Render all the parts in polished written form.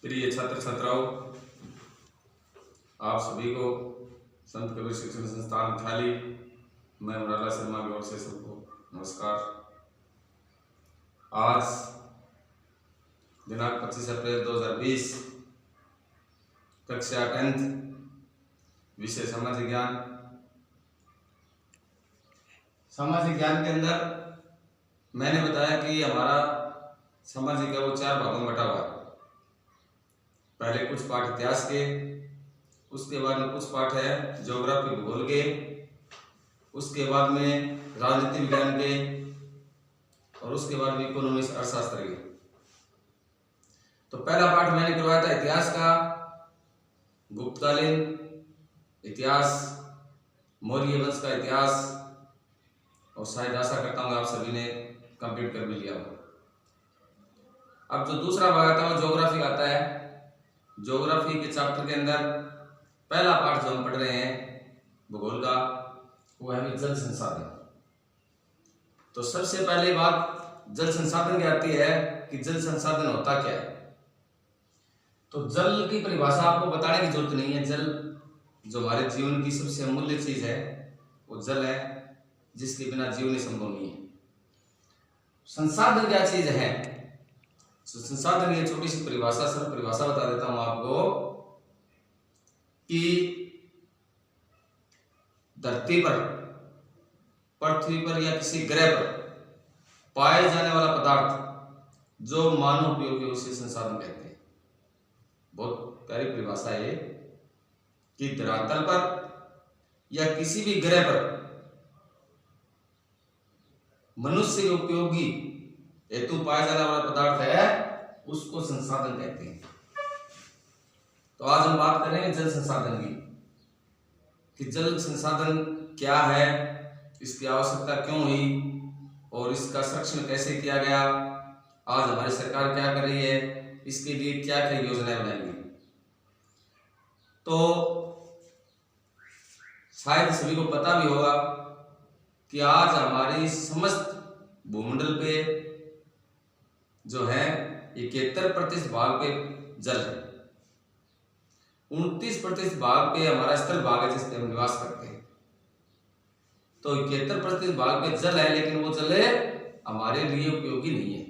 प्रिय छात्र छात्राओं, आप सभी को संत कबीर शिक्षण संस्थान खाली मैं मुराला शर्मा की ओर से सबको नमस्कार। आज दिनांक 25 अप्रैल 2020, कक्षा 10th, विषय सामाजिक ज्ञान। सामाजिक ज्ञान के अंदर मैंने बताया कि हमारा सामाजिक है वो 4 भागों में बटा हुआ है। पहले कुछ पाठ इतिहास के, उसके बाद में कुछ पाठ है ज्योग्राफी भूगोल के, उसके बाद में राजनीति विज्ञान के और उसके बाद में इकोनॉमिक्स अर्थशास्त्र के। तो पहला पाठ मैंने करवाया था इतिहास का, गुप्तकालीन इतिहास, मौर्य वंश का इतिहास, और शायद आशा करता हूँ आप सभी ने कंप्लीट कर भी लिया हो। अब जो दूसरा भाग आता है वो ज्योग्राफी का आता है। ज्योग्राफी के चैप्टर के अंदर पहला पाठ जो हम पढ़ रहे हैं भूगोल का, वो है जल संसाधन। तो सबसे पहले बात जल संसाधन की आती है कि जल संसाधन होता क्या है। तो जल की परिभाषा आपको बताने की जरूरत नहीं है। जल जो हमारे जीवन की सबसे अमूल्य चीज है वो जल है, जिसके बिना जीवन संभव नहीं है। संसाधन क्या चीज है? तो संसाधन की छोटी सी परिभाषा, सरल परिभाषा बता देता हूं आपको कि धरती पर, पृथ्वी पर या किसी ग्रह पर पाए जाने वाला पदार्थ जो मानव उपयोगी, उसे संसाधन कहते हैं। बहुत प्यारी परिभाषा है ये कि धरातल पर या किसी भी ग्रह पर मनुष्य उपयोगी हेतु पाया जाने वाला पदार्थ है, उसको संसाधन कहते हैं। तो आज हम बात करेंगे जल संसाधन की, कि जल संसाधन क्या है, इसकी आवश्यकता क्यों हुई और इसका संरक्षण कैसे किया गया, आज हमारी सरकार क्या कर रही है, इसके लिए क्या क्या योजनाएं बनाएंगी। तो शायद सभी को पता भी होगा कि आज हमारी समस्त भूमंडल पे जो है 71% भाग पे जल है, 29% भाग पे हमारा स्थल भाग है जिस पे हम निवास करते हैं। तो 71% भाग पे जल है, लेकिन वो जल हमारे लिए उपयोगी नहीं है,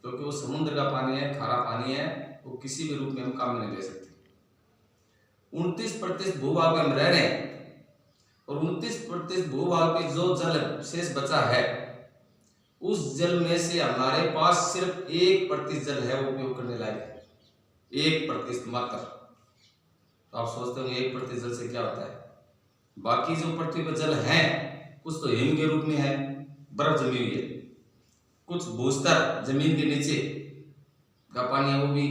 क्योंकि वो समुद्र का पानी है, खारा पानी है, वो किसी भी रूप में हम काम में नहीं ले सकते। 29% भूभाग पे हम रह रहे हैं और 29% भूभाग पे जो जल शेष बचा है, उस जल में से हमारे पास सिर्फ 1% जल है वो उपयोग करने लायक है। 1% मात्र। तो आप सोचते होंगे 1% जल से क्या होता है। बाकी जो पृथ्वी पर जल है, कुछ तो हिम के रूप में है, बर्फ जमी हुई है, कुछ भूस्तर जमीन के नीचे का पानी है, वो भी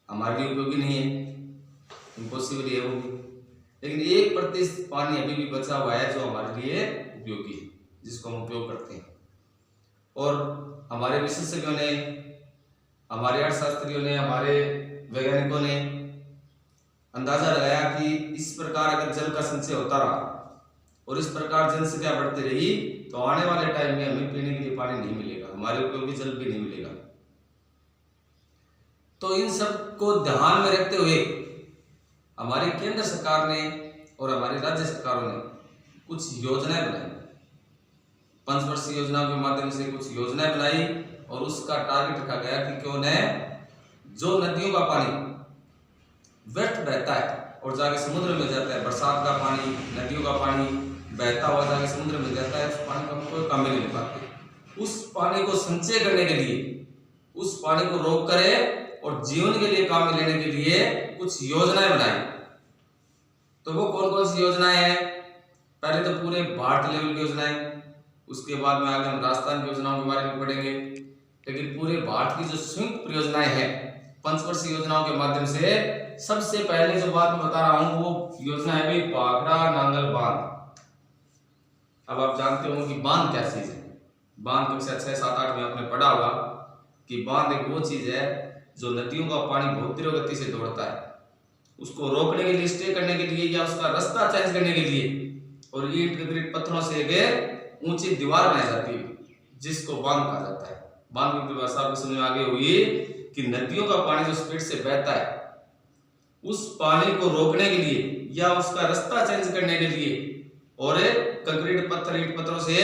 हमारे लिए उपयोगी नहीं है, इम्पॉसिबल है वो भी। लेकिन 1% पानी अभी भी बचा हुआ है जो हमारे लिए उपयोगी है, जिसको हम उपयोग करते हैं। और हमारे विशेषज्ञों ने, हमारे अर्थशास्त्रियों ने, हमारे वैज्ञानिकों ने अंदाजा लगाया कि इस प्रकार अगर जल का संचय होता रहा और इस प्रकार जनसंख्या बढ़ती रही, तो आने वाले टाइम में हमें पीने के लिए पानी नहीं मिलेगा, हमारे उपयोगी जल भी नहीं मिलेगा। तो इन सब को ध्यान में रखते हुए हमारी केंद्र सरकार ने और हमारी राज्य सरकारों ने कुछ योजनाएं बनाई। 5 वर्षीय योजनाओं के माध्यम से कुछ योजनाएं बनाई और उसका टारगेट रखा गया कि क्यों न जो नदियों का पानी व्यर्थ बहता है और जाके समुद्र में जाता है, बरसात का पानी, नदियों का पानी बहता हुआ जाके समुद्र में जाता है, उस पानी का हम कोई काम नहीं ले पाते। उस पानी को संचय करने के लिए, उस पानी को रोक करे और जीवन के लिए काम में लेने के लिए कुछ योजनाएं बनाई। तो वो कौन कौन सी योजनाएं हैं? पहले तो पूरे भारत लेवल की योजनाएं, उसके बाद में आगे हम राजस्थान की योजनाओं के बारे में पढ़ेंगे। लेकिन पूरे भारत की जो संयुक्त परियोजनाएं हैं 5 वर्षीय योजनाओं के माध्यम से, सबसे पहले जो बात मैं बता रहा हूं वो योजना है भाई भाखड़ा नांगल बांध। अब आप जानते होंगे कि बांध क्या चीज है। बांध कक्षा 6, 7, 8 में आपने पढ़ा होगा कि बांध एक वो चीज है जो नदियों का पानी बहुत तीव्र गति से दौड़ता है, उसको रोकने के लिए, स्टे करने के लिए या उसका रास्ता चेंज करने के लिए, और ईंट कंक्रीट पत्थरों से एक ऊंची दीवार बनाई जाती है जिसको बांध कहा जाता है। बांध की परिभाषा आपको समझ में आ गई हुई कि नदियों का पानी जो स्पीड से बहता है उस पानी को रोकने के लिए या उसका रास्ता चेंज करने के लिए और कंक्रीट पत्थर ईंट पत्थरों से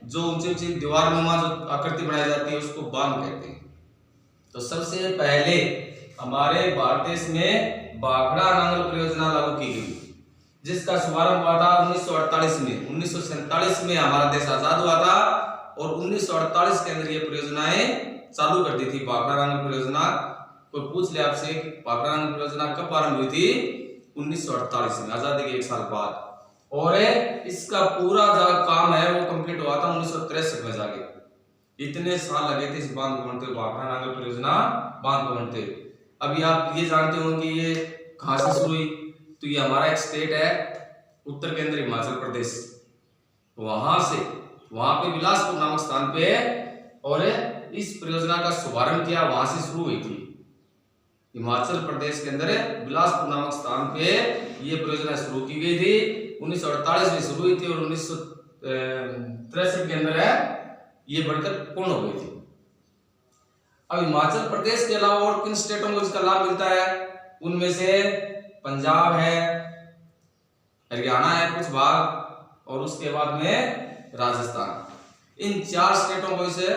जो ऊंची ऊंची दीवार नुमा जो आकृति बनाई जाती है उसको बांध कहते हैं। तो सबसे पहले हमारे भारत देश में भाखड़ा नांगल परियोजना लागू की गई, जिसका शुभारंभ हुआ था 1948 में। 1947 में हमारा देश आजाद हुआ था और 1948 के अंदर ये परियोजनाएं चालू कर दी थी। भाखड़ा नांगल परियोजना कोई पूछ ले आपसे, भाखड़ा नांगल परियोजना कब आरंभ हुई थी? 1948 में, आजादी के 1 साल बाद। और इसका पूरा जो काम है वो कंप्लीट हुआ था 1963 में जाके। इतने साल लगे थे इस बांध को बनते हुए, भाखड़ा नांगल परियोजना बांध को बनते हुए। अभी आप ये जानते हो कि ये कहां से शुरू हुई? तो ये हमारा एक स्टेट है उत्तर केंद्र हिमाचल प्रदेश, वहां पे बिलासपुर नामक स्थान पे और इस परियोजना का शुभारंभ किया, वहां से शुरू हुई थी। हिमाचल प्रदेश के अंदर बिलासपुर नामक स्थान पे ये परियोजना शुरू की गई थी। 1948 में शुरू हुई थी और 1963 के अंदर ये बढ़कर पूर्ण हो गई थी। अब हिमाचल प्रदेश के अलावा और किन स्टेटों को इसका लाभ मिलता है? उनमें से पंजाब है, हरियाणा है कुछ भाग, और उसके बाद में राजस्थान। इन 4 स्टेटों को इसे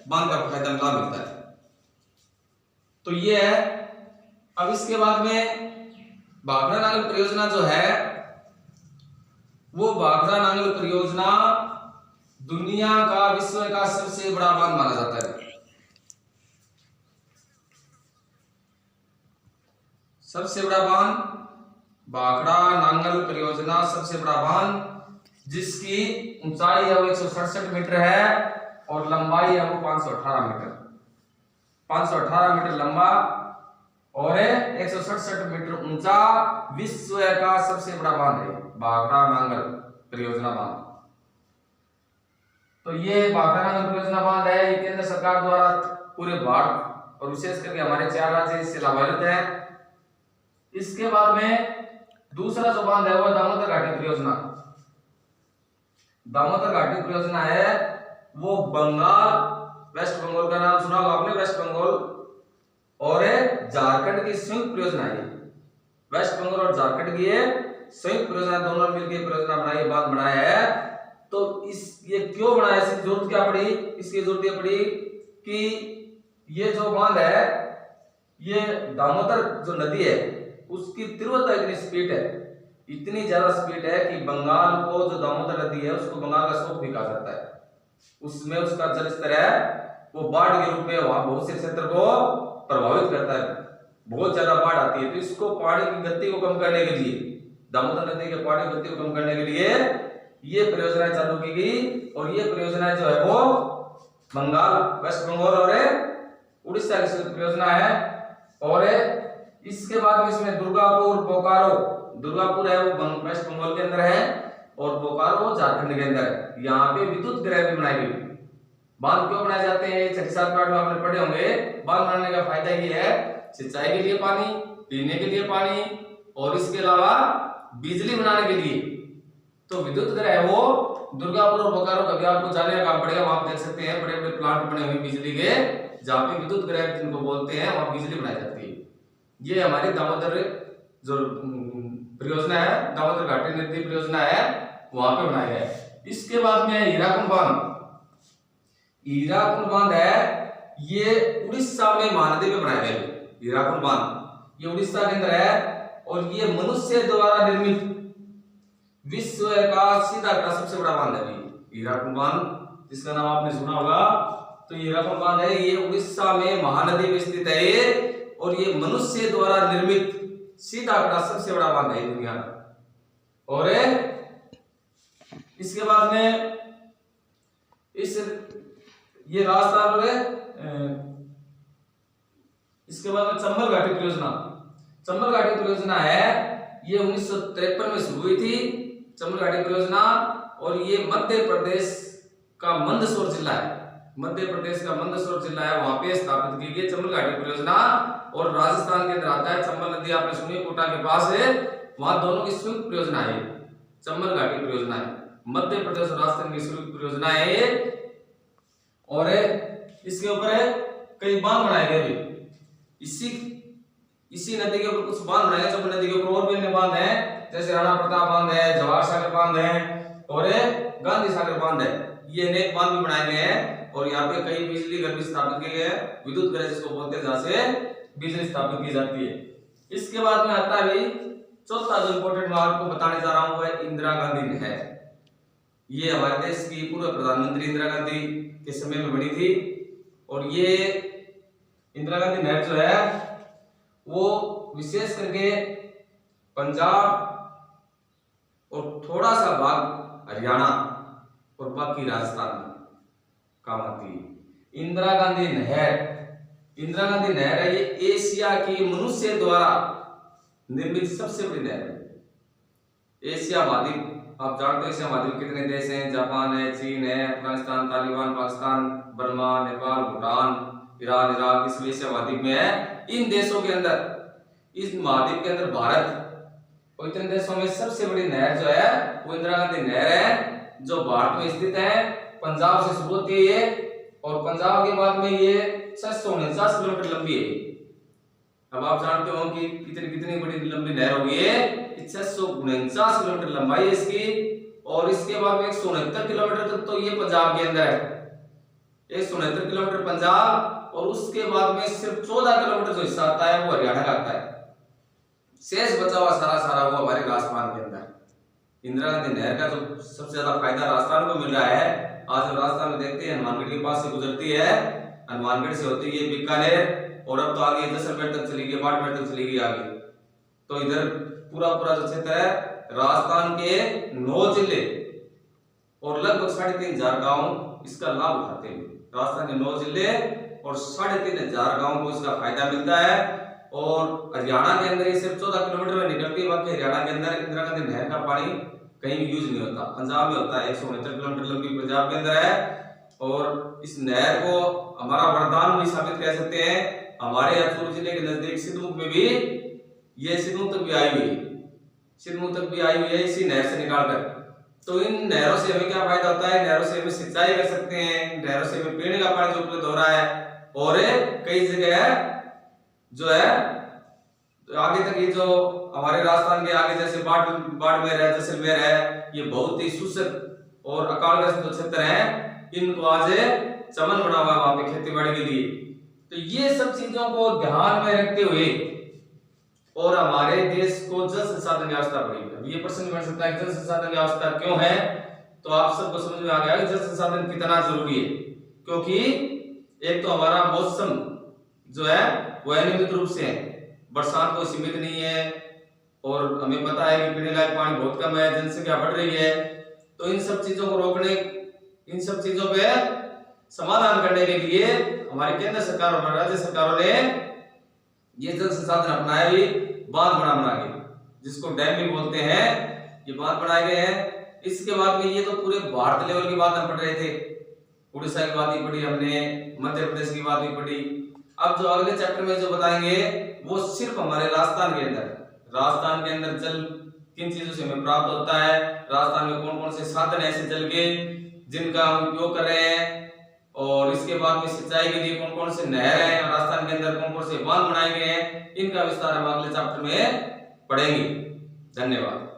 बांध का फायदा लाभ मिलता है। तो ये है। अब इसके बाद में भाखड़ा नांगल परियोजना जो है वो भाखड़ा नांगल परियोजना दुनिया का, विश्व का सबसे बड़ा बांध माना जाता है। सबसे बड़ा बांध भाखड़ा नांगल परियोजना, सबसे बड़ा बांध जिसकी ऊंचाई है वो 167 मीटर है और लंबाई है वो 518 मीटर। 518 मीटर लंबा और 167 मीटर ऊंचा विश्व का सबसे बड़ा बांध है भाखड़ा नांगल परियोजना बांध। तो ये भाखड़ा नांगल परियोजना बांध है, ये केंद्र सरकार द्वारा पूरे भारत और विशेष करके हमारे 4 राज्य इससे लाभान्वित हैं। इसके बाद में दूसरा जो बांध है वो दामोदर घाटी परियोजना। दामोदर घाटी परियोजना है वो बंगाल, वेस्ट बंगाल का नाम सुना होगा आपने, वेस्ट बंगाल और झारखंड की संयुक्त परियोजना है। वेस्ट बंगाल और झारखंड की संयुक्त परियोजना, दोनों मिलकर परियोजना बनाई, बांध बनाया है। तो ये क्यों बनाया, इसकी जरूरत क्या पड़ी? इसकी जरूरत ये पड़ी कि ये जो बांध है, ये दामोदर जो नदी है उसकी तीव्रता इतनी स्पीड है, इतनी ज्यादा स्पीड है कि बंगाल को, जो दामोदर नदी है उसको बंगाल का स्रोत भी कहा जाता है। उसमें उसका जल स्तर है वो बाढ़ के रूप में वहां बहुत से क्षेत्र को प्रभावित करता है, बहुत ज्यादा बाढ़ आती है। तो इसको पानी की गति को कम करने के लिए, दामोदर नदी के पानी की गति को कम करने के लिए ये परियोजना चालू की गई। और ये परियोजना जो है वो बंगाल, वेस्ट बंगाल और उड़ीसा की परियोजना है। और इसके बाद में इसमें दुर्गापुर, बोकारो, दुर्गापुर है वो वेस्ट बंगाल के अंदर है और बोकारो झारखंड के अंदर है। यहाँ पे विद्युत ग्रह भी बनाई गई। बांध क्यों बनाए जाते हैं? 6-7 पाठ में आपने पढ़े होंगे। बांध बनाने का फायदा ये है, सिंचाई के लिए पानी, पीने के लिए पानी और इसके अलावा बिजली बनाने के लिए। तो विद्युत ग्रह है वो दुर्गापुर और बोकारो, कभी आपको जाने का काम पड़ेगा, वहां देख सकते हैं बड़े बड़े प्लांट बने हुए बिजली के, जहाँ पे विद्युत ग्रह जिनको बोलते हैं वहां बिजली बनाई जाती है। ये हमारी दामोदर जो परियोजना है, दामोदर घाटी नदी परियोजना है, वहां पे बनाया गया है। इसके बाद में हीराकुंड बांध। हीराकुंड बांध है ये उड़ीसा में महानदी में बनाया गया है। हीराकुंड बांध ये उड़ीसा के अंदर है और ये मनुष्य द्वारा निर्मित विश्व का सीधा का सबसे बड़ा बांध है हीराकुंड बांध, जिसका नाम आपने सुना होगा। तो हीराकुंड बांध है ये उड़ीसा में महानदी में स्थित है ये, और ये मनुष्य द्वारा निर्मित सीधा का सबसे बड़ा बांध है दुनिया का। और इसके बाद में ये राजस्थान और इसके बाद में चंबल घाटी परियोजना। चंबल घाटी परियोजना है ये 1953 में शुरू हुई थी चंबल घाटी परियोजना, और ये मध्य प्रदेश का मंदसौर जिला है, मध्य प्रदेश का मंदसौर जिला है, वहां पे स्थापित की गई चंबल घाटी परियोजना। और राजस्थान के अंदर आता है, चंबल नदी आपने सुनी कोटा के पास है, वहां दोनों की संयुक्त परियोजना है चंबल घाटी परियोजना है, मध्य प्रदेश और राजस्थान की संयुक्त परियोजना है ये। और इसके ऊपर कई बांध बनाए गए भी, इसी नदी के ऊपर कुछ बांध बनाए, जो नदी के ऊपर और भी अन्य बांध है, जैसे राणा प्रताप बांध है, जवाहर सागर बांध है और गांधी सागर बांध है। ये अनेक बांध भी बनाए गए हैं और यहाँ पे कई बिजली घर भी स्थापित किए गए हैं, विद्युत घर जिसको बोलते हैं, जहाँ से बिजली स्थापित की जाती है। इसके बाद में आता है चौथा जो इंपॉर्टेंट मैं आपको बताने जा रहा हूँ, वह इंदिरा गांधी नहर। ये हमारे देश की पूर्व प्रधानमंत्री इंदिरा गांधी के समय में बनी थी और ये इंदिरा गांधी नहर जो है वो विशेष करके पंजाब और थोड़ा सा भाग हरियाणा और बाकी राजस्थान में काम आती है। इंदिरा गांधी नहर है ये एशिया की मनुष्य द्वारा निर्मित सबसे बड़ी नहर है। एशिया महाद्वीप आप जानते हो, एशिया महाद्वीप कितने देश हैं? जापान है, चीन है, Afghanistan, Taliban, Pakistan, Burma, Nepal, Bhutan, Iran, Iraq, इस एशिया महाद्वीप में है। इन देशों के अंदर, इस महाद्वीप के अंदर भारत और इतने देशों में सबसे बड़ी नहर जो है वो इंदिरा गांधी नहर है, जो भारत में स्थित है। पंजाब से शुरू होती है और पंजाब के बाद में ये 649 किलोमीटर लंबी है। अब आप जानते हो कि कितनी बड़ी लंबी नहर होगी है, 649 किलोमीटर लंबाई है इसकी। और इसके बाद में 169 किलोमीटर तक तो ये पंजाब के अंदर है, 169 किलोमीटर पंजाब, और उसके बाद में सिर्फ 14 किलोमीटर जो हिस्सा आता है वो हरियाणा का आता है। शेष बचा हुआ सारा वो हमारे राजस्थान के अंदर। इंदिरा गांधी नहर का जो सबसे ज्यादा फायदा राजस्थान को मिल रहा है, आज हम राजस्थान में देखते हैं हनुमानगढ़ के पास से गुजरती है, हनुमानगढ़ से होती है बीकानेर और अब तो आगे जैसलमेर तक चली गई, बाड़मेर तक चली गई आगे। तो इधर पूरा जो क्षेत्र है राजस्थान के 9 जिले और लगभग 3500 गांव इसका लाभ उठाते हैं। राजस्थान के 9 जिले और 3500 गांव को इसका फायदा मिलता है। और हरियाणा के अंदर ये सिर्फ 14 किलोमीटर में निकलती है, बाकी हरियाणा के अंदर इंदिरा गांधी नहर का पानी कहीं भी यूज नहीं होता। पंजाब में होता है, 169 किलोमीटर लंबी पंजाब के अंदर है। और इस नहर को हमारा वरदान भी साबित कह सकते हैं। हमारे हथुर जिले के नजदीक सिद्धमुख में भी ये सिद्धमुख तक भी आई हुई है इसी नहर से निकालकर। तो इन नहरों से हमें क्या फायदा होता है? नहरों से हमें सिंचाई कर सकते हैं, नहरों से हमें पीने का पानी जो उपलब्ध हो रहा है। और कई जगह जो है आगे तक ये जो हमारे राजस्थान के आगे जैसे बाड़मेर है, जैसलमेर है, ये बहुत ही शुष्क और अकालग्रस्त जो क्षेत्र है, इनको आज चमन बना हुआ वहां पे खेती बाड़ी के लिए। तो ये सब चीजों को ध्यान में रखते हुए और हमारे देश को जल संसाधन व्यवस्था पड़ी। ये प्रश्न बन सकता है जल संसाधन व्यवस्था क्यों है? तो आप सबको समझ में आ गया कि जल संसाधन कितना जरूरी है। क्योंकि एक तो हमारा मौसम जो है वो अनियमित रूप से है, बरसात को सीमित नहीं है और हमें पता है कि पीने लायक पानी बहुत कम है, जनसंख्या बढ़ रही है। तो इन सब चीजों को रोकने, इन सब चीजों पे समाधान करने के लिए हमारी केंद्र सरकार और राज्य सरकारों ने ये जल संसाधन अपनाए भी, बांध बना के, जिसको डैम भी बोलते हैं, ये बांध बनाए गए हैं। इसके बाद में ये तो पूरे भारत लेवल की बात हम पढ़ रहे थे, उड़ीसा की बात भी पढ़ी हमने, मध्य प्रदेश की बात भी पढ़ी। अब जो अगले चैप्टर में जो बताएंगे वो सिर्फ हमारे राजस्थान के अंदर जल किन चीजों से हमें प्राप्त होता है, राजस्थान में कौन कौन से साधन ऐसे जल के जिनका हम उपयोग कर रहे हैं, और इसके बाद में सिंचाई के लिए कौन कौन से नहर हैं, राजस्थान के अंदर कौन कौन से बांध बनाए गए हैं, इनका विस्तार हम अगले चैप्टर में पढ़ेंगे। धन्यवाद।